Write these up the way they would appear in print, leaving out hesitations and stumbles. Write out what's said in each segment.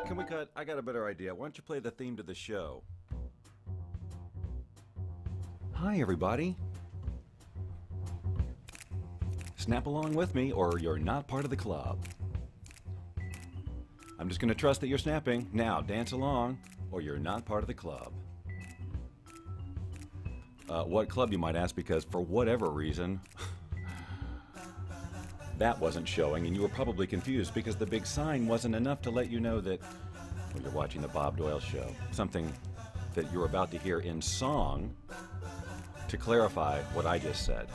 Can we cut? I got a better idea. Why don't you play the theme to the show? Hi, everybody. Snap along with me, or you're not part of the club. I'm just going to trust that you're snapping. Now, dance along, or you're not part of the club. What club, you might ask, because for whatever reason, that wasn't showing, and you were probably confused because the big sign wasn't enough to let you know that, well, you're watching the Bob Doyle Show. Something that you're about to hear in song to clarify what I just said.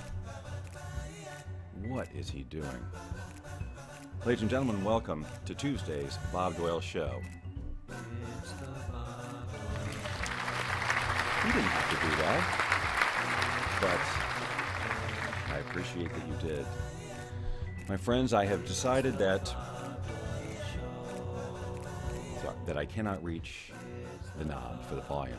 What is he doing? Ladies and gentlemen, welcome to Tuesday's Bob Doyle Show. It's the Bob Doyle. You didn't have to do that, but I appreciate that you did. My friends, I have decided that I cannot reach the knob for the volume.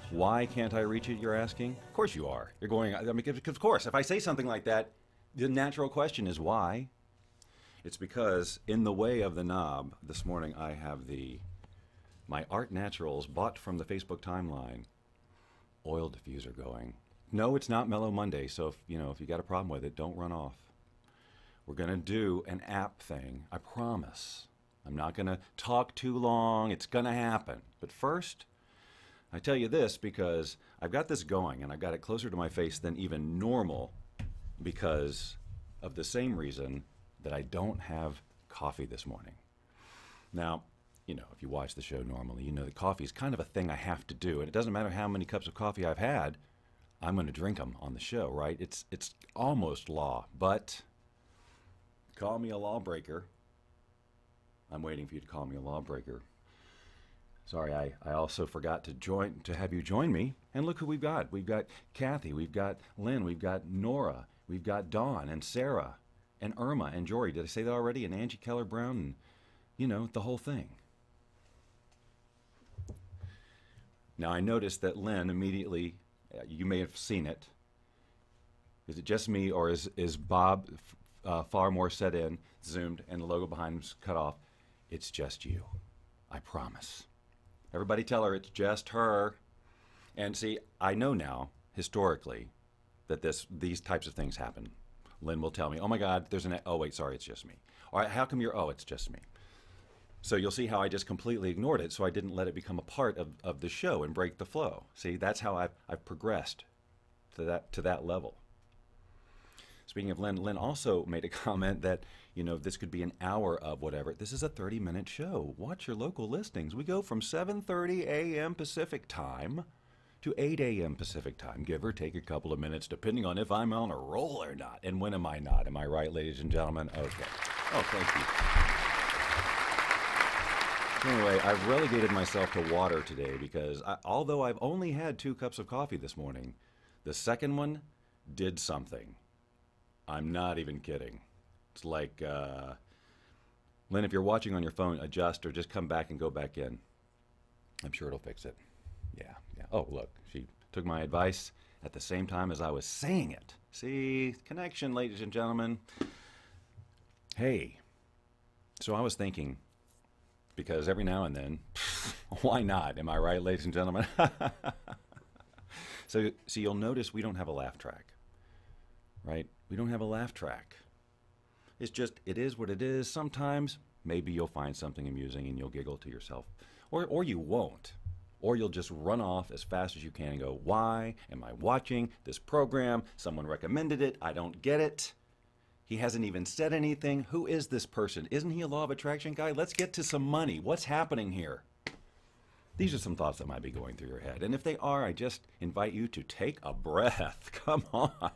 Why can't I reach it, you're asking? Of course you are. You're going, I mean, of course, if I say something like that, the natural question is why? It's because in the way of the knob, this morning I have my Art Naturals bought from the Facebook timeline oil diffuser going. No, it's not Mellow Monday, so if you got a problem with it, don't run off. We're going to do an app thing, I promise. I'm not going to talk too long. It's going to happen. But first, I tell you this because I've got this going, and I've got it closer to my face than even normal because of the same reason that I don't have coffee this morning. Now, if you watch the show normally, you know that coffee is kind of a thing I have to do, and it doesn't matter how many cups of coffee I've had, I'm going to drink them on the show, right? It's almost law, but call me a lawbreaker. I'm waiting for you to call me a lawbreaker. Sorry, I also forgot to have you join me. And look who we've got. We've got Kathy, we've got Lynn, we've got Nora, we've got Dawn and Sarah and Irma and Jory. Did I say that already? And Angie Keller Brown and, the whole thing. Now, I noticed that Lynn immediately, you may have seen it. Is it just me, or is Bob far more set in, zoomed, and the logo behind him's cut off? It's just you. I promise. Everybody tell her it's just her. And see, I know now, historically, that these types of things happen. Lynn will tell me, oh my God, oh wait, sorry, it's just me. All right, how come it's just me? So you'll see how I just completely ignored it, so I didn't let it become a part of the show and break the flow. See, that's how I've progressed to that level. Speaking of Lynn, Lynn also made a comment that, this could be an hour of whatever. This is a 30-minute show. Watch your local listings. We go from 7:30 a.m. Pacific time to 8 a.m. Pacific time, give or take a couple of minutes, depending on if I'm on a roll or not. And when am I not? Am I right, ladies and gentlemen? Okay. Oh, thank you. Anyway, I've relegated myself to water today because although I've only had 2 cups of coffee this morning, the second one did something. I'm not even kidding. It's like, Lynn, if you're watching on your phone, adjust or just come back and go back in. I'm sure it'll fix it. Yeah. Oh, look, she took my advice at the same time as I was saying it. See, connection, ladies and gentlemen. Hey, so I was thinking, because every now and then, why not? Am I right, ladies and gentlemen? So you'll notice we don't have a laugh track, right? We don't have a laugh track. It's just, it is what it is. Sometimes, maybe you'll find something amusing and you'll giggle to yourself. Or you won't. Or you'll just run off as fast as you can and go, why am I watching this program? Someone recommended it. I don't get it. He hasn't even said anything. Who is this person? Isn't he a law of attraction guy? Let's get to some money. What's happening here? These are some thoughts that might be going through your head. And if they are, I just invite you to take a breath. Come on.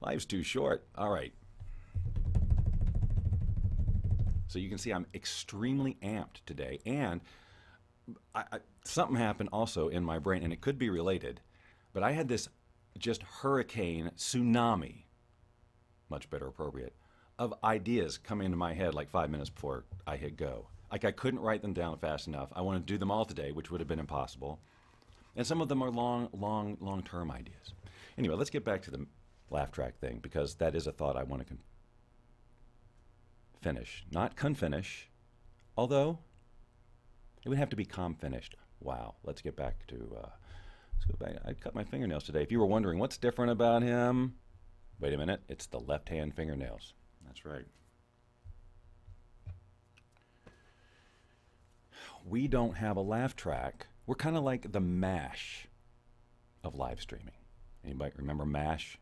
Life's too short. All right. So you can see I'm extremely amped today. And something happened also in my brain, and it could be related. But I had this just hurricane, tsunami, much better appropriate, of ideas come into my head like 5 minutes before I hit go. Like I couldn't write them down fast enough. I wanted to do them all today, which would have been impossible. And some of them are long-term ideas. Anyway, let's get back to laugh track thing, because that is a thought I want to finish. Not confinish, although it would have to be finished. Wow. Let's get back to, let's go back. I cut my fingernails today. If you were wondering what's different about him, wait a minute. It's the left-hand fingernails. That's right. We don't have a laugh track. We're kind of like the MASH of live streaming. Anybody remember MASH?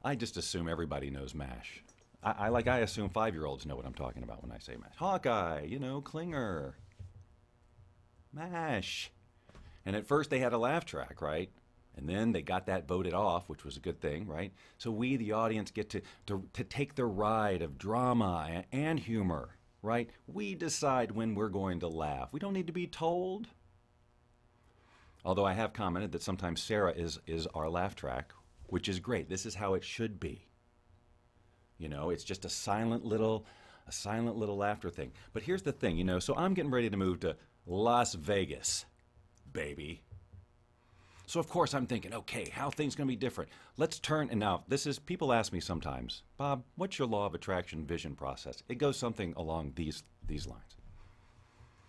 I just assume everybody knows MASH. I assume 5-year-olds know what I'm talking about when I say MASH. Hawkeye, Klinger. MASH. And at first they had a laugh track, right? And then they got that voted off, which was a good thing, right? So we, the audience, get to take the ride of drama and humor, right? We decide when we're going to laugh. We don't need to be told. Although I have commented that sometimes Sarah is our laugh track, which is great. This is how it should be. It's just a silent little laughter thing. But here's the thing, so I'm getting ready to move to Las Vegas, baby. So of course I'm thinking, okay, how things going to be different? Let's turn, and now people ask me sometimes, Bob, what's your law of attraction vision process? It goes something along these lines.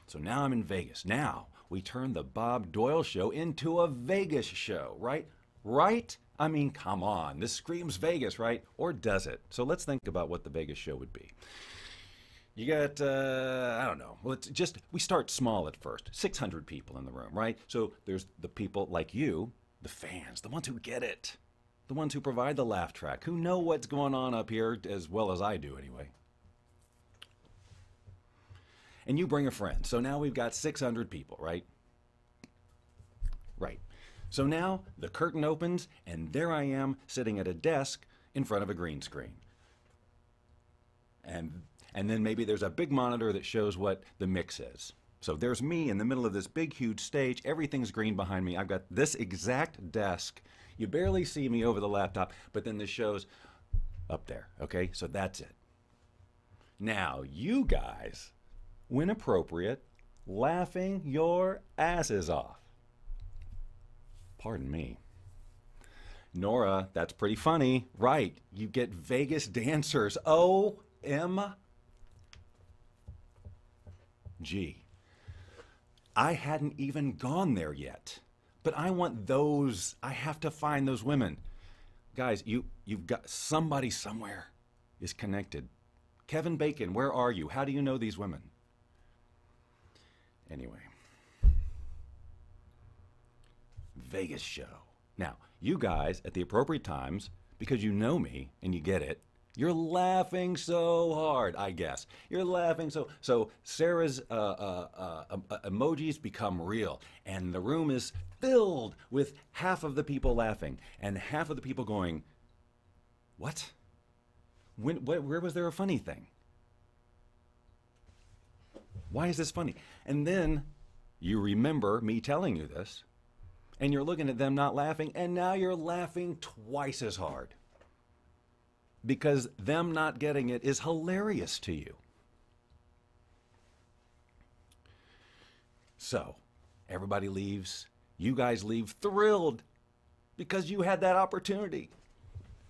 So now I'm in Vegas. Now we turn the Bob Doyle show into a Vegas show, right? Right? I mean, come on. This screams Vegas, right? Or does it? So let's think about what the Vegas show would be. You got, I don't know. Well, we start small at first. 600 people in the room, right? So there's the people like you, the fans, the ones who get it, the ones who provide the laugh track, who know what's going on up here as well as I do anyway. And you bring a friend. So now we've got 600 people, right? Right. So now the curtain opens, and there I am sitting at a desk in front of a green screen. And then maybe there's a big monitor that shows what the mix is. So there's me in the middle of this big, huge stage. Everything's green behind me. I've got this exact desk. You barely see me over the laptop, but then the show's up there, okay? So that's it. Now, you guys, when appropriate, laughing your asses off. Pardon me. Nora, that's pretty funny. Right, you get Vegas dancers. OMG. I hadn't even gone there yet. But I want those. I have to find those women. Guys, you've got somebody somewhere is connected. Kevin Bacon, where are you? How do you know these women? Anyway. Vegas show. Now, you guys, at the appropriate times, because you know me and you get it, you're laughing so hard, I guess. You're laughing so Sarah's emojis become real, and the room is filled with half of the people laughing and half of the people going, what? Where was there a funny thing? Why is this funny? And then you remember me telling you this, and you're looking at them not laughing, and now you're laughing twice as hard. Because them not getting it is hilarious to you. So, everybody leaves. You guys leave thrilled because you had that opportunity.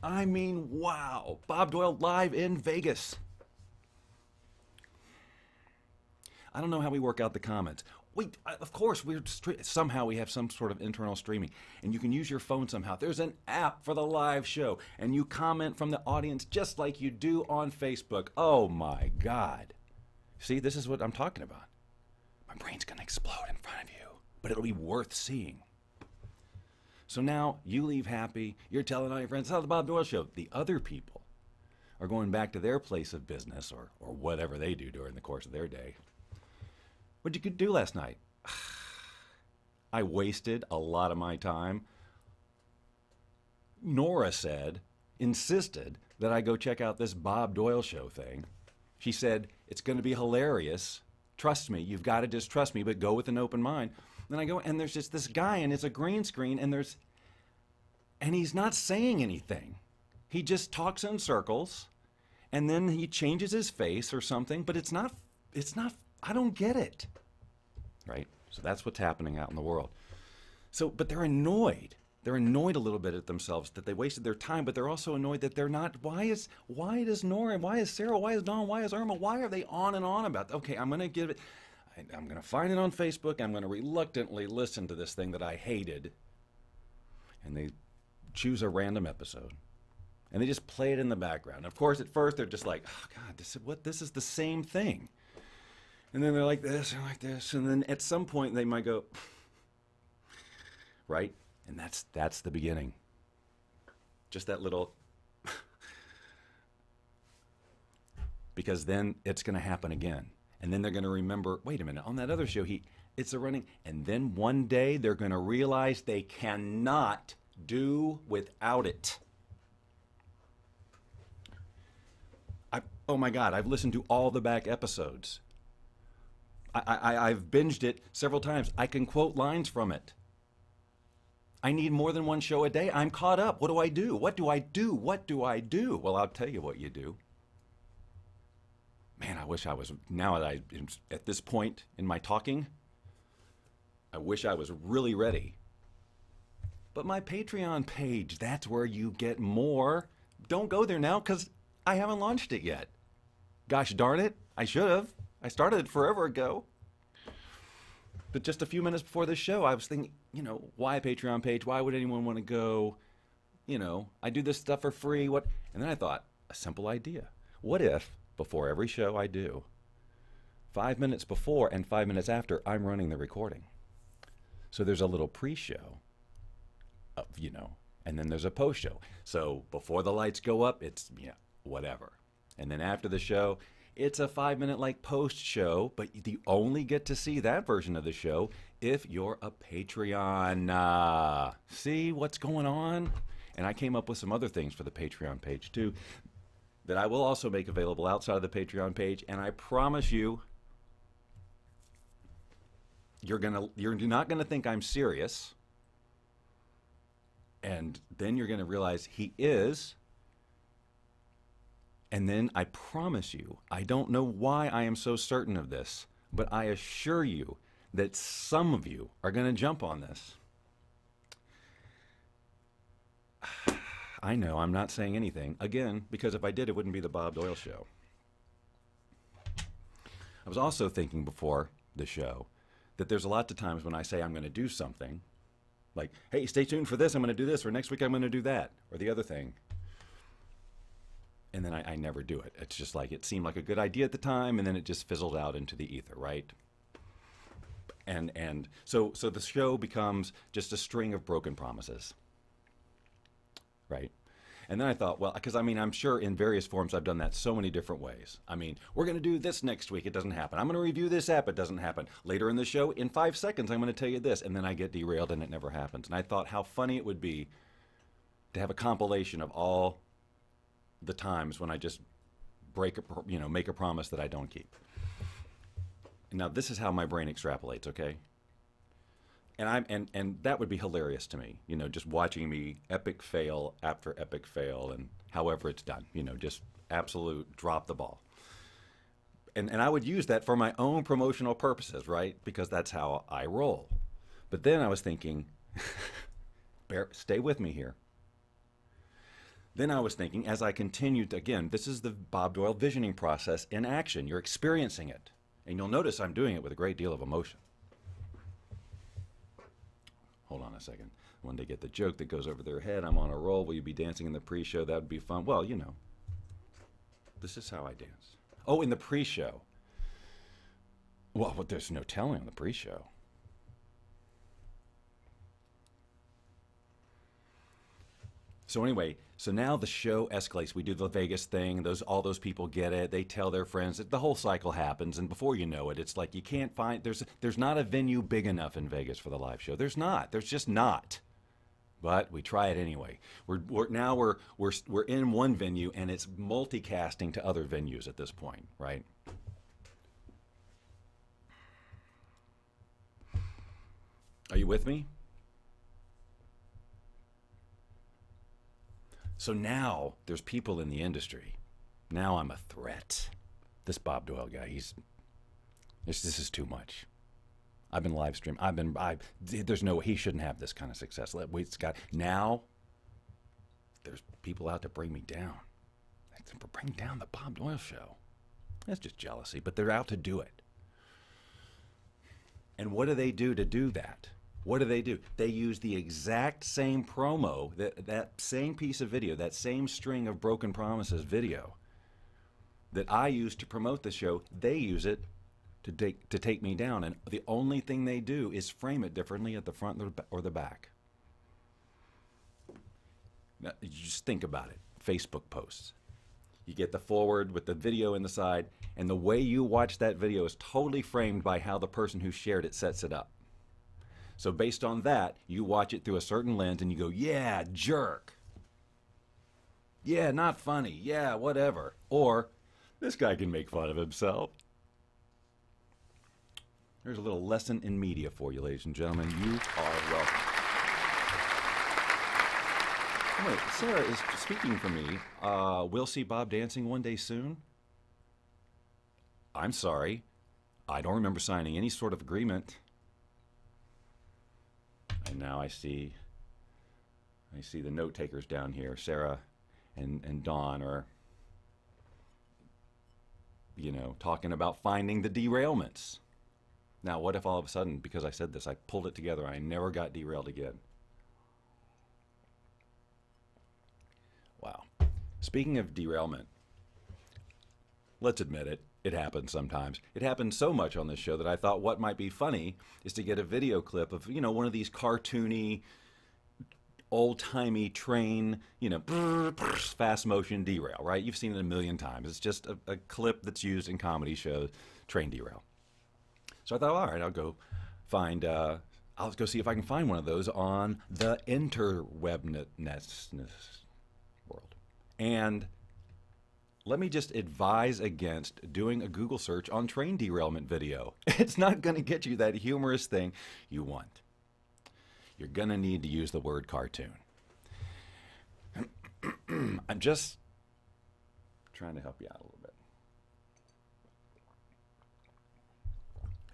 I mean, wow. Bob Doyle live in Vegas. I don't know how we work out the comments. Of course, somehow we have some sort of internal streaming, and you can use your phone somehow. There's an app for the live show, and you comment from the audience just like you do on Facebook. Oh my God. See, this is what I'm talking about. My brain's going to explode in front of you, but it'll be worth seeing. So now you leave happy. You're telling all your friends, "How the Bob Doyle Show." The other people are going back to their place of business or whatever they do during the course of their day. What'd you do last night? I wasted a lot of my time. Nora insisted that I go check out this Bob Doyle Show thing. She said, it's going to be hilarious. Trust me. You've got to just trust me, but go with an open mind. Then I go, and there's just this guy, and it's a green screen, and he's not saying anything. He just talks in circles, and then he changes his face or something, but it's not, I don't get it. Right? So that's what's happening out in the world. So, but they're annoyed They're annoyed a little bit at themselves that they wasted their time, but they're also annoyed that they're not. Why does Nora, why is Sarah, why is Dawn, why is Irma, why are they on and on about? Okay, I'm gonna give it. I'm gonna find it on Facebook. I'm gonna reluctantly listen to this thing that I hated, and they choose a random episode, and they just play it in the background. Of course, at first they're just like, oh God, this is the same thing, and then they're like this and like this, and then at some point they might go, right. And that's the beginning. Just that little, because then it's going to happen again. And then they're going to remember, wait a minute, on that other show, it's a running. And then one day they're going to realize they cannot do without it. Oh my God, I've listened to all the back episodes. I've binged it several times. I can quote lines from it. I need more than one show a day. I'm caught up. What do I do? What do I do? What do I do? Well, I'll tell you what you do. Man, I wish I was, now that I'm at this point in my talking, I wish I was really ready. But my Patreon page, that's where you get more. Don't go there now because I haven't launched it yet. Gosh darn it, I should have. I started it forever ago. But just a few minutes before this show, I was thinking, why a Patreon page? Why would anyone want to go? I do this stuff for free. What? And then I thought, a simple idea. What if, before every show I do, 5 minutes before and 5 minutes after, I'm running the recording? So there's a little pre-show, and then there's a post-show. So before the lights go up, it's, whatever. And then after the show, it's a 5-minute like post show, but you only get to see that version of the show if you're a Patreon. See what's going on? And I came up with some other things for the Patreon page too that I will also make available outside of the Patreon page. And I promise you, you're not gonna think I'm serious. And then you're gonna realize he is. And then I promise you, I don't know why I am so certain of this, but I assure you that some of you are going to jump on this. I know I'm not saying anything, again, because if I did, it wouldn't be the Bob Doyle Show. I was also thinking before the show that there's a lot of times when I say I'm going to do something, like, hey, stay tuned for this, I'm going to do this, or next week I'm going to do that, or the other thing. And then I never do it. It's just like it seemed like a good idea at the time, and then it just fizzled out into the ether, right? And so the show becomes just a string of broken promises, right? And then I thought, well, because I'm sure in various forms I've done that so many different ways. We're going to do this next week. It doesn't happen. I'm going to review this app. It doesn't happen. Later in the show, in 5 seconds, I'm going to tell you this, and then I get derailed and it never happens. And I thought how funny it would be to have a compilation of all the times when I just make a promise that I don't keep. Now this is how my brain extrapolates, okay? And that would be hilarious to me, just watching me epic fail after epic fail, and however it's done, just absolute drop the ball. And I would use that for my own promotional purposes, right? Because that's how I roll. But then I was thinking, stay with me here. Then I was thinking, as I continued, again, this is the Bob Doyle visioning process in action. You're experiencing it. And you'll notice I'm doing it with a great deal of emotion. Hold on a second. When they get the joke that goes over their head, I'm on a roll. Will you be dancing in the pre-show? That would be fun. Well, this is how I dance. Oh, in the pre-show. Well, but there's no telling on the pre-show. So anyway, so now the show escalates. We do the Vegas thing. All those people get it. They tell their friends. The whole cycle happens, and before you know it, it's like you can't find. There's not a venue big enough in Vegas for the live show. There's not. There's just not. But we try it anyway. We're in one venue, and it's multicasting to other venues at this point, right? Are you with me? So now there's people in the industry. Now I'm a threat. This Bob Doyle guy, this is too much. I've been live streaming. There's no, he shouldn't have this kind of success. It's got, now there's people out to bring me down. Bring down the Bob Doyle Show. That's just jealousy, but they're out to do it. And what do they do to do that? What do? They use the exact same promo, that same piece of video, that same string of broken promises video that I use to promote the show. They use it to take me down. And the only thing they do is frame it differently at the front or the back. Now, you just think about it. Facebook posts. You get the forward with the video in the side, and the way you watch that video is totally framed by how the person who shared it sets it up. So based on that, you watch it through a certain lens and you go, yeah, jerk. Yeah, not funny. Yeah, whatever. Or, this guy can make fun of himself. There's a little lesson in media for you, ladies and gentlemen. You are welcome. Wait, Sarah is speaking for me. We'll see Bob dancing one day soon? I'm sorry. I don't remember signing any sort of agreement. And now I see the note takers down here. Sarah and Dawn are, talking about finding the derailments. Now, what if all of a sudden, because I said this, I pulled it together, I never got derailed again? Wow. Speaking of derailment, let's admit it. It happens sometimes. It happens so much on this show that I thought what might be funny is to get a video clip of, one of these cartoony, old-timey train, fast motion derail, right? You've seen it a million times. It's just a clip that's used in comedy shows, train derail. So I thought, all right, I'll go see if I can find one of those on the interwebness world. And let me just advise against doing a Google search on train derailment video. It's not going to get you that humorous thing you want. You're going to need to use the word cartoon. I'm just trying to help you out a little bit.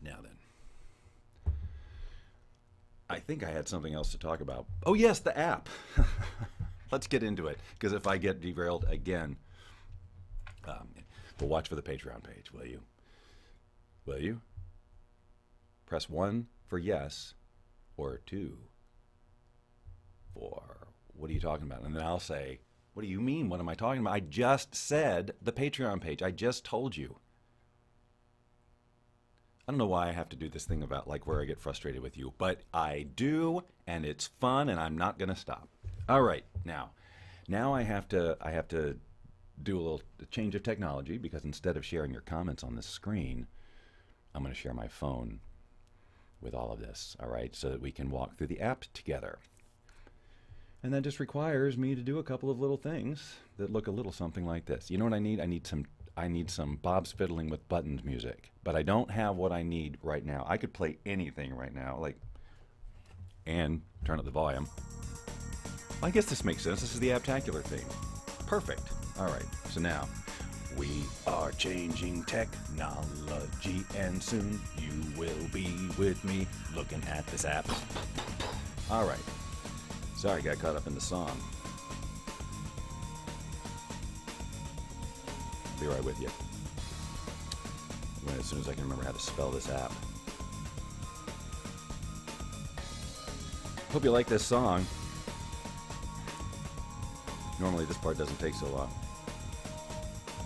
Now then, I think I had something else to talk about. Oh yes, the app. Let's get into it, because if I get derailed again, we'll watch for the Patreon page, will you? Will you? Press 1 for yes, or 2 for what are you talking about? And then I'll say, what do you mean? What am I talking about? I just said the Patreon page. I just told you. I don't know why I have to do this thing about like where I get frustrated with you, but I do, and it's fun, and I'm not going to stop. All right, now I have to do a little change of technology, because instead of sharing your comments on the screen, I'm going to share my phone with all of this, all right, so that we can walk through the app together. And that just requires me to do a couple of little things that look a little something like this. You know what I need? I need some Bob's Fiddling with Buttons music, but I don't have what I need right now. I could play anything right now, and turn up the volume. I guess this makes sense. This is the Apptacular theme. Perfect. All right, so now we are changing technology, and soon you will be with me looking at this app. All right. Sorry, got caught up in the song. I'll be right with you. As soon as I can remember how to spell this app. Hope you like this song. Normally this part doesn't take so long.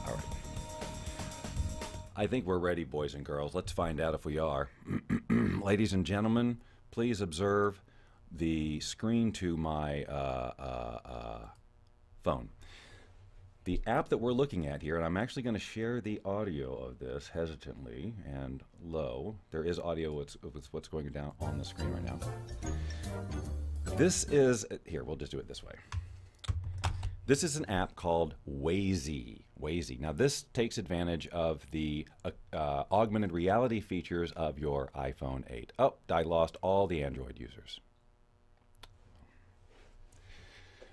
All right. I think we're ready, boys and girls. Let's find out if we are. Ladies and gentlemen, please observe the screen to my phone. The app that we're looking at here, and I'm actually going to share the audio of this hesitantly and low. There is audio with what's going down on the screen right now. This is, here, we'll just do it this way. This is an app called Wazy. Wazy. Now this takes advantage of the augmented reality features of your iPhone 8. Oh, I lost all the Android users.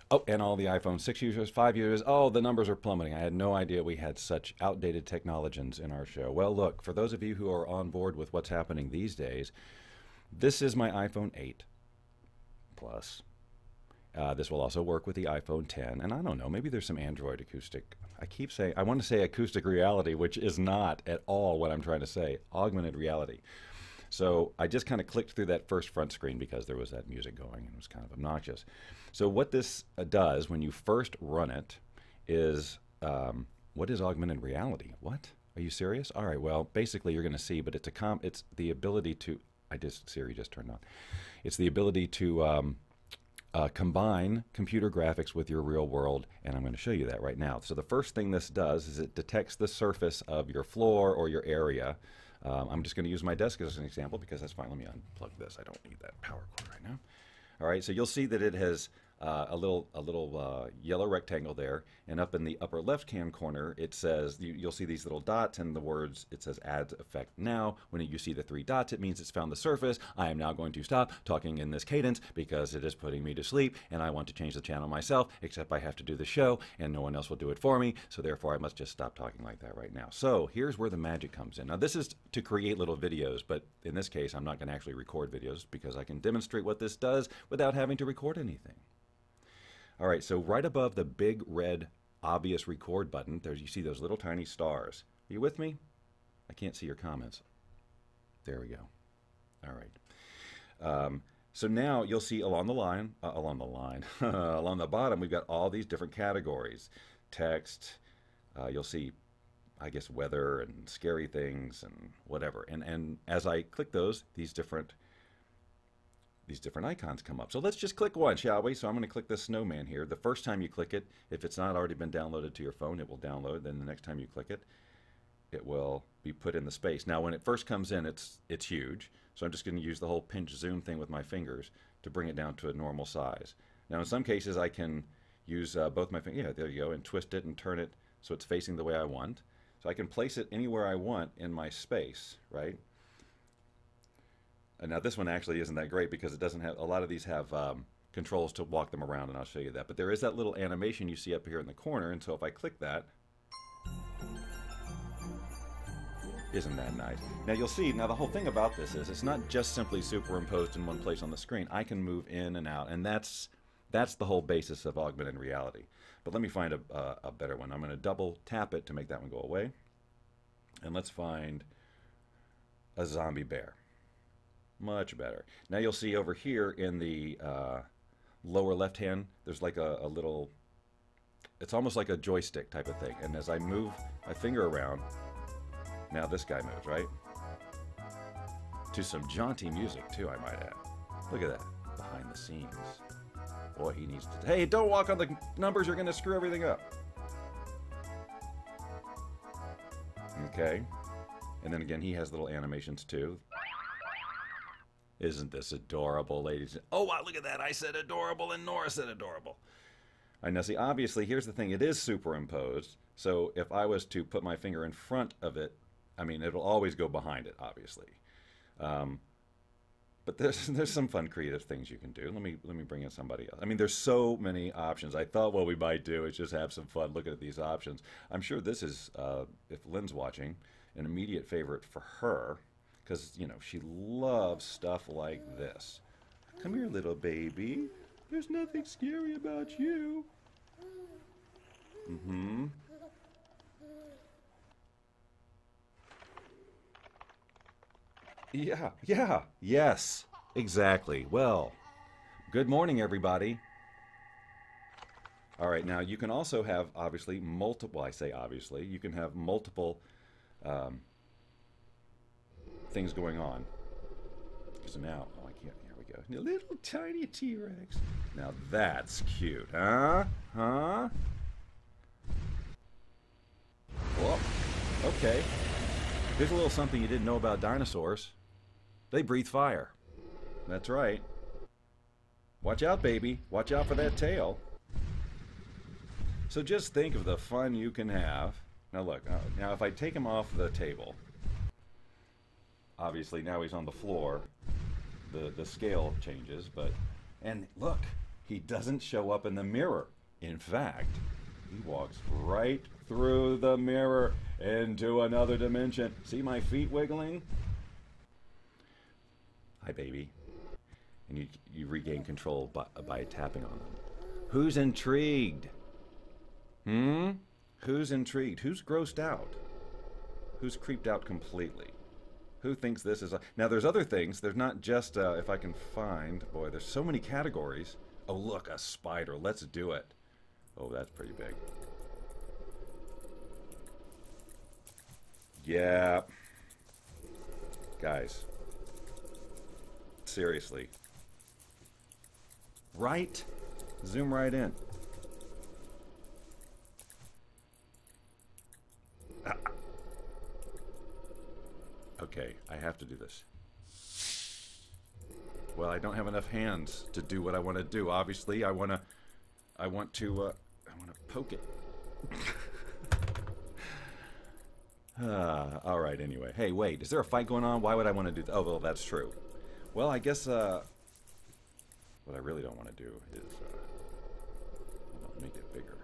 Oh, and all the iPhone 6 users, 5 users. Oh, the numbers are plummeting. I had no idea we had such outdated technologians in our show. Well, look, for those of you who are on board with what's happening these days, This is my iPhone 8 Plus. This will also work with the iPhone 10, and I don't know, maybe there's some Android acoustic. I keep saying, I want to say acoustic reality, which is not at all what I'm trying to say. Augmented reality. So I just kind of clicked through that first front screen because there was that music going and it was kind of obnoxious. So what this does when you first run it is, what is augmented reality? What? Are you serious? All right, well, basically you're going to see, but it's the ability to, Siri just turned on. It's the ability to combine computer graphics with your real world, and I'm going to show you that right now. So the first thing this does is it detects the surface of your floor or your area. I'm just going to use my desk as an example because that's fine. Let me unplug this. I don't need that power cord right now. All right, so you'll see that it has a little yellow rectangle there, and up in the upper left-hand corner, it says, you'll see these little dots and the words, it says add effect now. When you see the 3 dots, it means it's found the surface. I am now going to stop talking in this cadence because it is putting me to sleep, and I want to change the channel myself, except I have to do the show, and no one else will do it for me, so therefore I must just stop talking like that right now. So here's where the magic comes in. Now this is to create little videos, but in this case, I'm not going to actually record videos because I can demonstrate what this does without having to record anything. All right, so right above the big red obvious record button, you see those little tiny stars. Are you with me? I can't see your comments. There we go. All right. So now you'll see along the bottom, we've got all these different categories. Text, you'll see, I guess, weather and scary things and whatever. And as I click those, these different icons come up. So let's just click one, shall we? So I'm going to click this snowman here. The first time you click it, if it's not already been downloaded to your phone, it will download. Then the next time you click it, it will be put in the space. Now when it first comes in, it's huge. So I'm just going to use the whole pinch zoom thing with my fingers to bring it down to a normal size. Now in some cases I can use both my fingers, yeah, there you go, and twist it and turn it so it's facing the way I want. So I can place it anywhere I want in my space, right? And now this one actually isn't that great because it doesn't have, a lot of these have controls to walk them around, and I'll show you that. But there is that little animation you see up here in the corner, and so if I click that, isn't that nice? Now you'll see, now the whole thing about this is it's not just simply superimposed in one place on the screen. I can move in and out, and that's the whole basis of augmented reality. But let me find a better one. I'm going to double tap it to make that one go away. And let's find a zombie bear. Much better. Now you'll see over here in the lower left hand, there's like a little, it's almost like a joystick type of thing. And as I move my finger around, now this guy moves, right? To some jaunty music too, I might add. Look at that, behind the scenes. Boy, he needs to, hey, don't walk on the numbers, you're gonna screw everything up. Okay. And then again, he has little animations too. Isn't this adorable, ladies? Oh, wow, look at that. I said adorable and Nora said adorable. I know, see, obviously, here's the thing. It is superimposed. So if I was to put my finger in front of it, I mean, it'll always go behind it, obviously. But there's some fun creative things you can do. Let me bring in somebody else. I mean, there's so many options. I thought what we might do is just have some fun looking at these options. I'm sure this is, if Lynn's watching, an immediate favorite for her. Because, you know, she loves stuff like this. Come here, little baby. There's nothing scary about you. Mm-hmm. Yeah, yes, exactly. Well, good morning, everybody. All right, now you can also have, obviously, multiple, I say obviously, you can have multiple things going on. So now, oh, I can't, here we go. A little tiny T-Rex. Now that's cute, huh? Huh? Well, okay. Here's a little something you didn't know about dinosaurs. They breathe fire. That's right. Watch out, baby. Watch out for that tail. So just think of the fun you can have. Now look, now if I take him off the table, obviously now he's on the floor, the scale changes, but, and look, he doesn't show up in the mirror. In fact, he walks right through the mirror into another dimension. See my feet wiggling? Hi, baby. And you regain control by tapping on them. Who's intrigued? Hmm? Who's intrigued? Who's grossed out? Who's creeped out completely? Who thinks this is a... Now, there's other things. There's not just, if I can find... Boy, there's so many categories. Oh, look, a spider. Let's do it. Oh, that's pretty big. Yeah. Guys. Seriously. Right? Zoom right in. Okay, I have to do this. Well, I don't have enough hands to do what I want to do. Obviously, I want to poke it. All right, anyway. Hey, wait, is there a fight going on? Why would I want to do that? Oh, well, that's true. Well, I guess, what I really don't want to do is, make it bigger.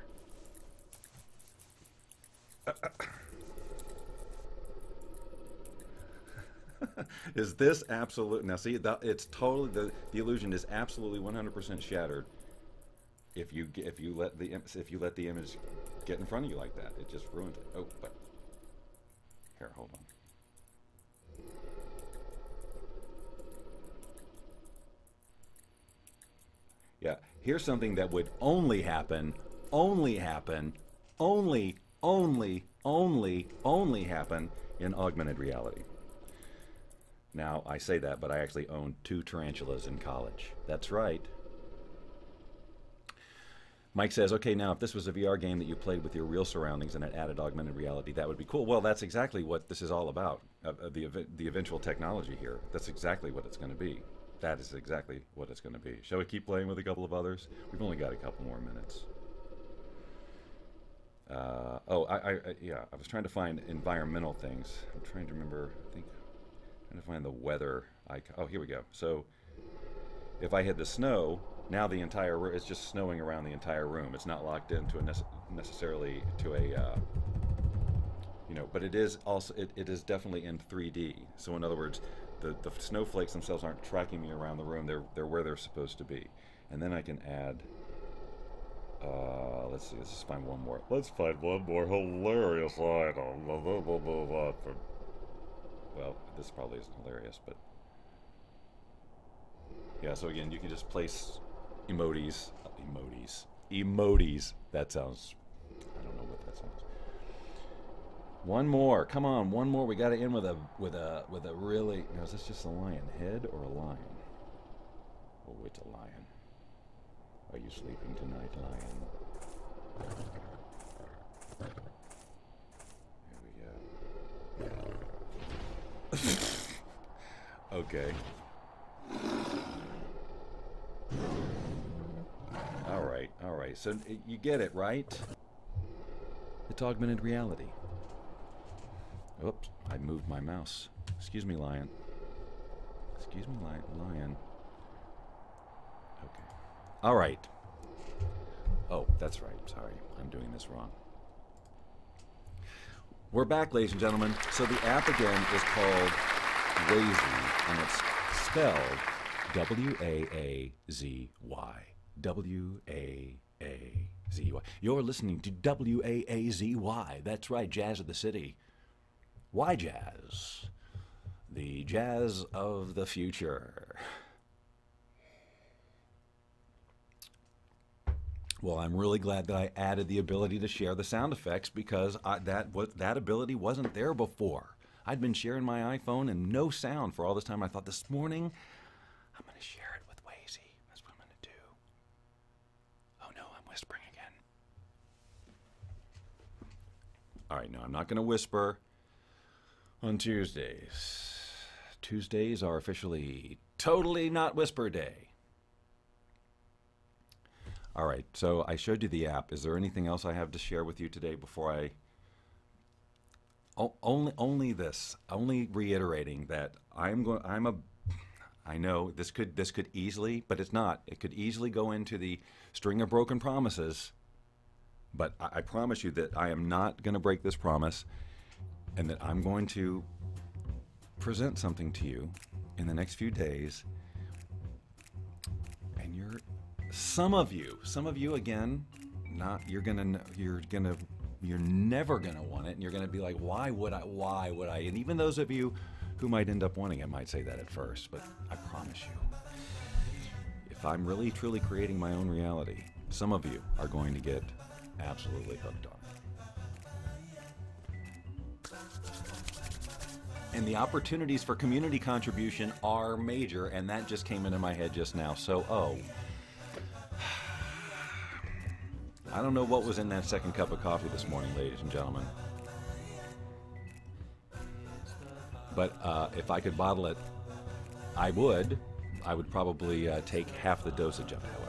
Is this absolute? Now, see, it's totally the illusion is absolutely 100% shattered. If you let the image get in front of you like that, it just ruins it. Oh, but here, hold on. Yeah, here's something that would only happen happen in augmented reality. Now, I say that, but I actually owned 2 tarantulas in college. That's right. Mike says, okay, now if this was a VR game that you played with your real surroundings and it added augmented reality, that would be cool. Well, that's exactly what this is all about, the eventual technology here. That's exactly what it's going to be. That is exactly what it's going to be. Shall we keep playing with a couple of others? We've only got a couple more minutes. Yeah, I was trying to find environmental things. I'm trying to remember, I'm trying to find the weather icon. Oh, here we go. So if I hit the snow, now the entire room, it's just snowing around the entire room. It's not locked into necessarily to a, but it is also, it is definitely in 3D. So in other words, the snowflakes themselves aren't tracking me around the room. They're where they're supposed to be. And then I can add, let's see, let's find one more. Let's find one more hilarious item. Well, this probably isn't hilarious, but yeah, so again, you can just place emojis. That sounds, I don't know what that sounds. One more, come on, one more. We got to end with a really. Now, is this just a lion head or a lion? Oh, it's a lion. Are you sleeping tonight, lion? Here we go. Okay. All right. So you get it, right? It's augmented reality. Oops, I moved my mouse. Excuse me, lion. Excuse me, lion. Okay. All right. Oh, that's right. Sorry, I'm doing this wrong. We're back, ladies and gentlemen. So the app again is called Wazy, and it's spelled W-A-A-Z-Y. W-A-A-Z-Y. You're listening to W-A-A-Z-Y. That's right, Jazz of the City. Why jazz? The jazz of the future. Well, I'm really glad that I added the ability to share the sound effects because that ability wasn't there before. I'd been sharing my iPhone and no sound for all this time. I thought this morning, I'm going to share it with Wazy. That's what I'm going to do. Oh no, I'm whispering again. All right, no, I'm not going to whisper on Tuesdays. Tuesdays are officially totally not whisper day. All right, so I showed you the app. Is there anything else I have to share with you today before I... Only this. Only reiterating that I know this could easily, but it's not. It could easily go into the string of broken promises, but I promise you that I am not going to break this promise and that I'm going to present something to you in the next few days, and some of you again, you're never gonna want it, and you're gonna be like, why would I? And even those of you who might end up wanting it might say that at first, but I promise you, if I'm really truly creating my own reality, some of you are going to get absolutely hooked on it. And the opportunities for community contribution are major, and that just came into my head just now. So, I don't know what was in that second cup of coffee this morning, ladies and gentlemen. But if I could bottle it, I would probably take half the dosage of it, however.